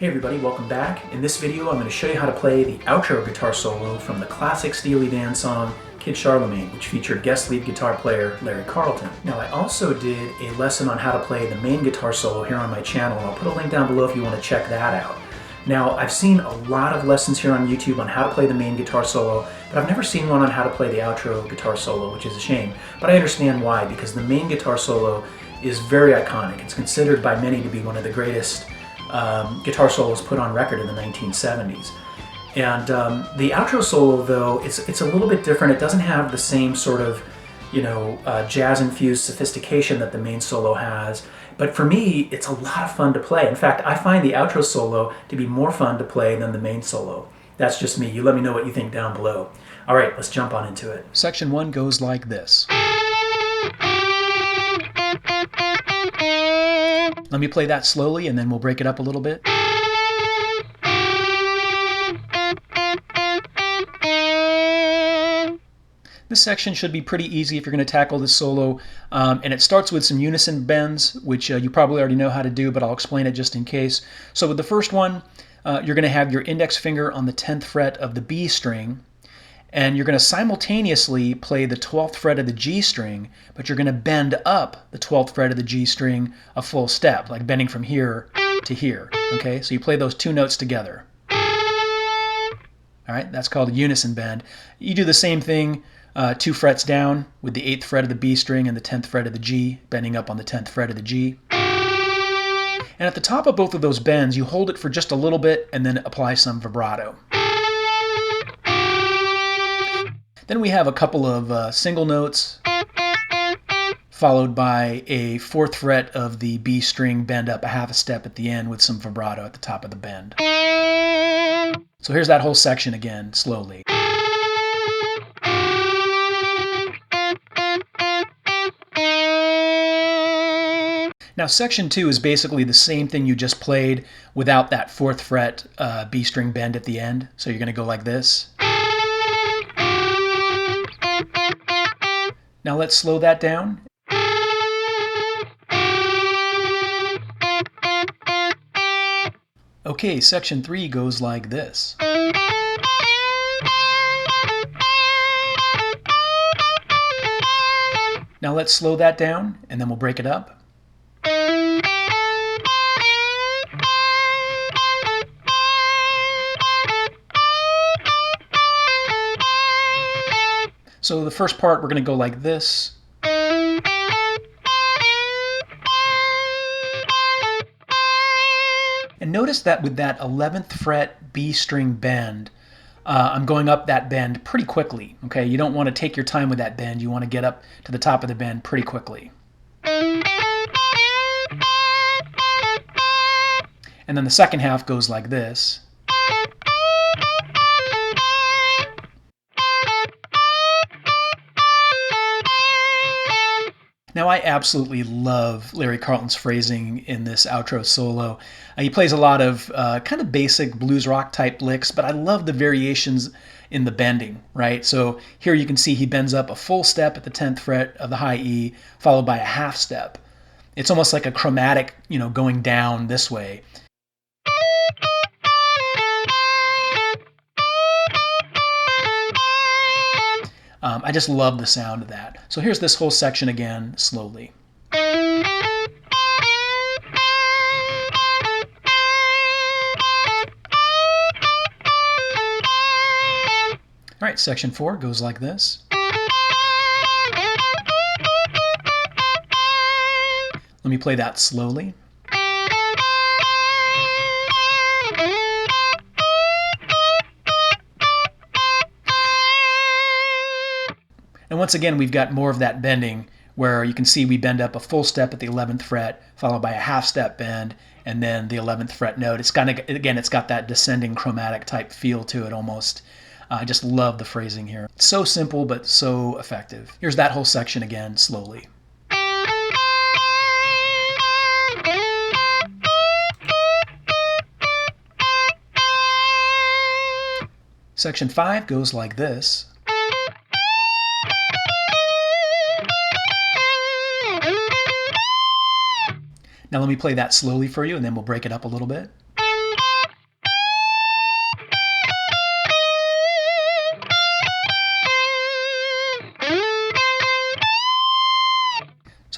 Hey everybody, welcome back. In this video I'm going to show you how to play the outro guitar solo from the classic Steely band song Kid Charlemagne, which featured guest lead guitar player Larry Carlton. Now I also did a lesson on how to play the main guitar solo here on my channel, and I'll put a link down below if you want to check that out. Now I've seen a lot of lessons here on YouTube on how to play the main guitar solo, but I've never seen one on how to play the outro guitar solo, which is a shame. But I understand why, because the main guitar solo is very iconic. It's considered by many to be one of the greatest guitar solos put on record in the 1970s. And the outro solo, though, it's a little bit different. It doesn't have the same sort of, jazz-infused sophistication that the main solo has. But for me, it's a lot of fun to play. In fact, I find the outro solo to be more fun to play than the main solo. That's just me. You let me know what you think down below. All right, let's jump on into it. Section 1 goes like this. Let me play that slowly and then we'll break it up a little bit. This section should be pretty easy if you're going to tackle this solo, and it starts with some unison bends, which you probably already know how to do, but I'll explain it just in case. So with the first one, you're going to have your index finger on the 10th fret of the B string, and you're going to simultaneously play the 12th fret of the G string, but you're going to bend up the 12th fret of the G string a full step, like bending from here to here. Okay, so you play those two notes together. All right, that's called a unison bend. You do the same thing 2 frets down with the 8th fret of the B string and the 10th fret of the G, bending up on the 10th fret of the G. And at the top of both of those bends, you hold it for just a little bit and then apply some vibrato. Then we have a couple of single notes, followed by a 4th fret of the B string, bend up a half a step at the end with some vibrato at the top of the bend. So here's that whole section again, slowly. Now section 2 is basically the same thing you just played without that 4th fret B string bend at the end. So you're going to go like this. Now let's slow that down. Okay, section 3 goes like this. Now let's slow that down and then we'll break it up. So the first part, we're going to go like this. And notice that with that 11th fret B string bend, I'm going up that bend pretty quickly. Okay, you don't want to take your time with that bend. You want to get up to the top of the bend pretty quickly. And then the second half goes like this. Now I absolutely love Larry Carlton's phrasing in this outro solo. He plays a lot of kind of basic blues rock type licks, but I love the variations in the bending, right? So here you can see he bends up a full step at the 10th fret of the high E, followed by a half step. It's almost like a chromatic, going down this way. I just love the sound of that. So here's this whole section again, slowly. All right, section 4 goes like this. Let me play that slowly. And once again, we've got more of that bending where you can see we bend up a full step at the 11th fret, followed by a half step bend, and then the 11th fret note. It's kind of, again, it's got that descending chromatic type feel to it almost. I just love the phrasing here. It's so simple, but so effective. Here's that whole section again, slowly. Section 5 goes like this. Now let me play that slowly for you, and then we'll break it up a little bit.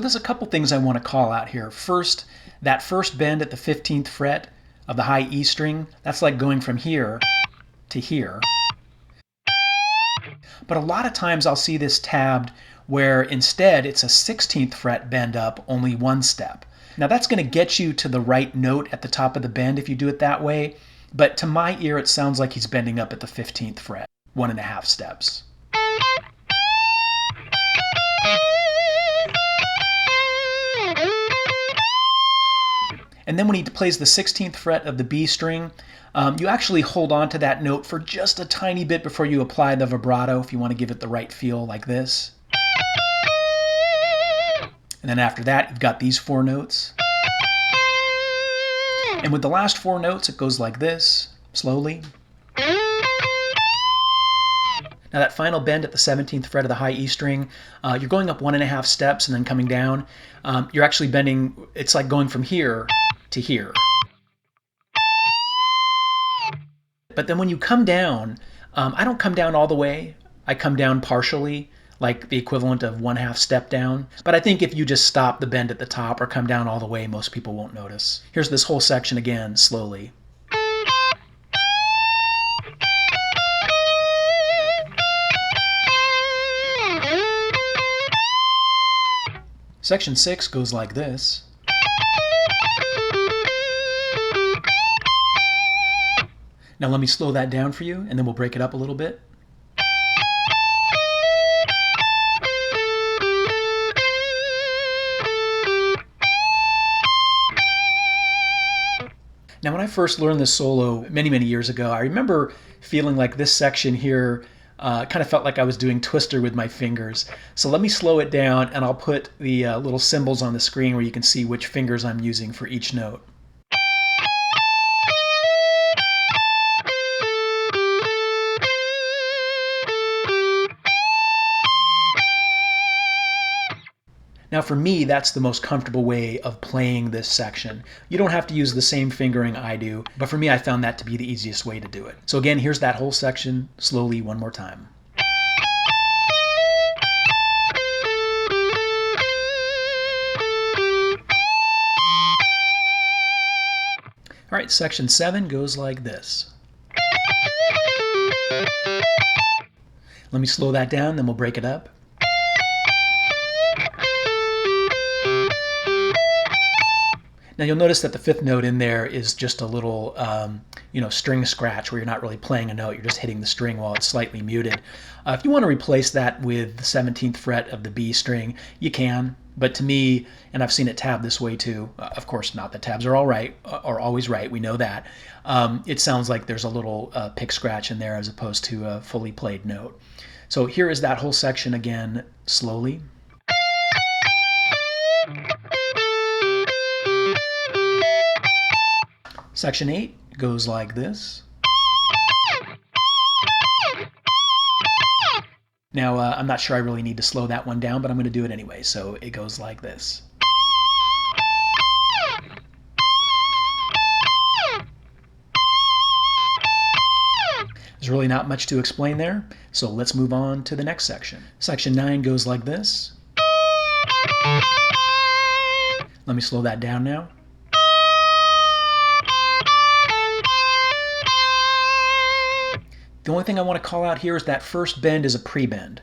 there's a couple things I want to call out here. First, that first bend at the 15th fret of the high E string, that's like going from here to here. But a lot of times I'll see this tabbed where instead it's a 16th fret bend up, only one step. Now that's going to get you to the right note at the top of the bend if you do it that way, but to my ear it sounds like he's bending up at the 15th fret, 1.5 steps. And then when he plays the 16th fret of the B string, you actually hold on to that note for just a tiny bit before you apply the vibrato if you want to give it the right feel, like this. And then after that, you've got these 4 notes. And with the last 4 notes, it goes like this, slowly. Now that final bend at the 17th fret of the high E string, you're going up 1.5 steps and then coming down. You're actually bending, it's like going from here to here. But then when you come down, I don't come down all the way. I come down partially, like the equivalent of 1/2 step down. But I think if you just stop the bend at the top or come down all the way, most people won't notice. Here's this whole section again, slowly. Section 6 goes like this. Now let me slow that down for you, and then we'll break it up a little bit. Now when I first learned this solo many years ago, I remember feeling like this section here kind of felt like I was doing Twister with my fingers. So let me slow it down, and I'll put the little symbols on the screen where you can see which fingers I'm using for each note. Now for me, that's the most comfortable way of playing this section. You don't have to use the same fingering I do, but for me I found that to be the easiest way to do it. So again, here's that whole section, slowly one more time. All right, section 7 goes like this. Let me slow that down, then we'll break it up. Now you'll notice that the 5th note in there is just a little string scratch where you're not really playing a note, you're just hitting the string while it's slightly muted. If you want to replace that with the 17th fret of the B string, you can. But to me, and I've seen it tabbed this way too, of course not that tabs are always right, we know that. It sounds like there's a little pick scratch in there as opposed to a fully played note. So here is that whole section again, slowly. Section 8 goes like this. Now, I'm not sure I really need to slow that one down, but I'm going to do it anyway. So it goes like this. There's really not much to explain there, so let's move on to the next section. Section 9 goes like this. Let me slow that down now. The only thing I want to call out here is that first bend is a pre-bend,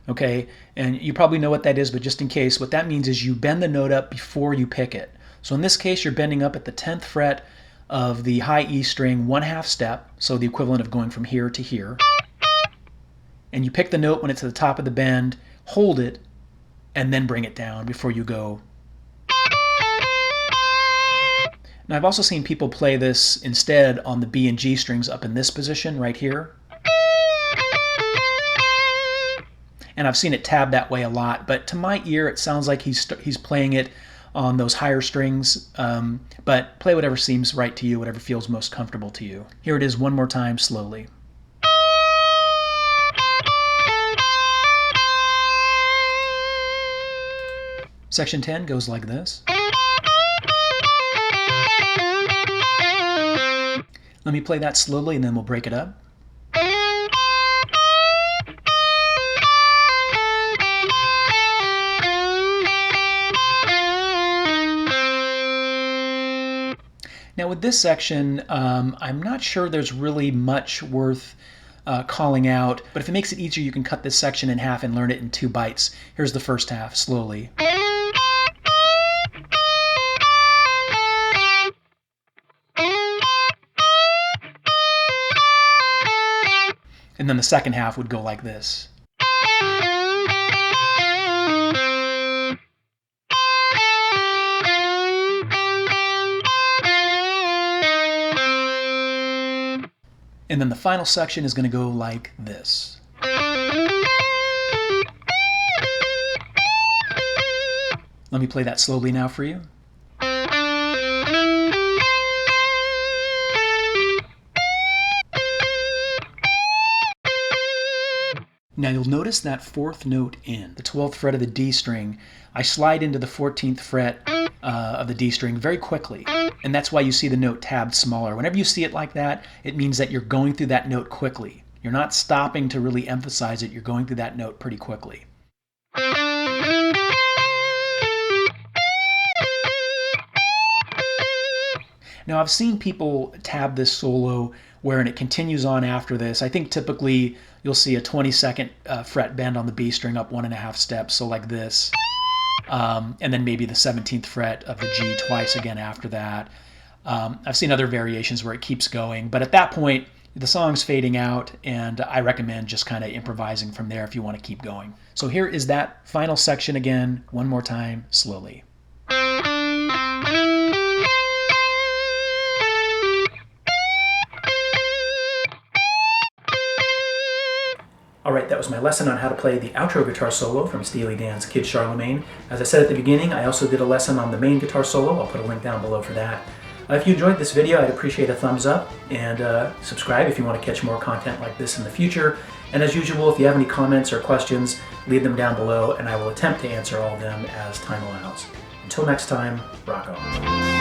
okay? And you probably know what that is, but just in case, what that means is you bend the note up before you pick it. So in this case, you're bending up at the 10th fret of the high E string 1/2 step, so the equivalent of going from here to here. And you pick the note when it's at the top of the bend, hold it, and then bring it down before you go. Now I've also seen people play this instead on the B and G strings up in this position right here. And I've seen it tabbed that way a lot, but to my ear it sounds like he's playing it on those higher strings, but play whatever seems right to you, whatever feels most comfortable to you. Here it is one more time, slowly. Section 10 goes like this. Let me play that slowly and then we'll break it up. Now with this section, I'm not sure there's really much worth calling out, but if it makes it easier, you can cut this section in half and learn it in 2 bites. Here's the first half, slowly. And then the second half would go like this. And then the final section is going to go like this. Let me play that slowly now for you. Now you'll notice that 4th note in, the 12th fret of the D string, I slide into the 14th fret of the D string very quickly. And that's why you see the note tabbed smaller. Whenever you see it like that, it means that you're going through that note quickly. You're not stopping to really emphasize it, you're going through that note pretty quickly. Now I've seen people tab this solo where it continues on after this. I think typically you'll see a 22nd fret bend on the B string up 1.5 steps, so like this. And then maybe the 17th fret of the G twice again after that. I've seen other variations where it keeps going, but at that point the song's fading out, and I recommend just kind of improvising from there if you want to keep going. So here is that final section again, one more time, slowly. Alright, that was my lesson on how to play the outro guitar solo from Steely Dan's Kid Charlemagne. As I said at the beginning, I also did a lesson on the main guitar solo. I'll put a link down below for that. If you enjoyed this video, I'd appreciate a thumbs up, and subscribe if you want to catch more content like this in the future. And as usual, if you have any comments or questions, leave them down below, and I will attempt to answer all of them as time allows. Until next time, rock on.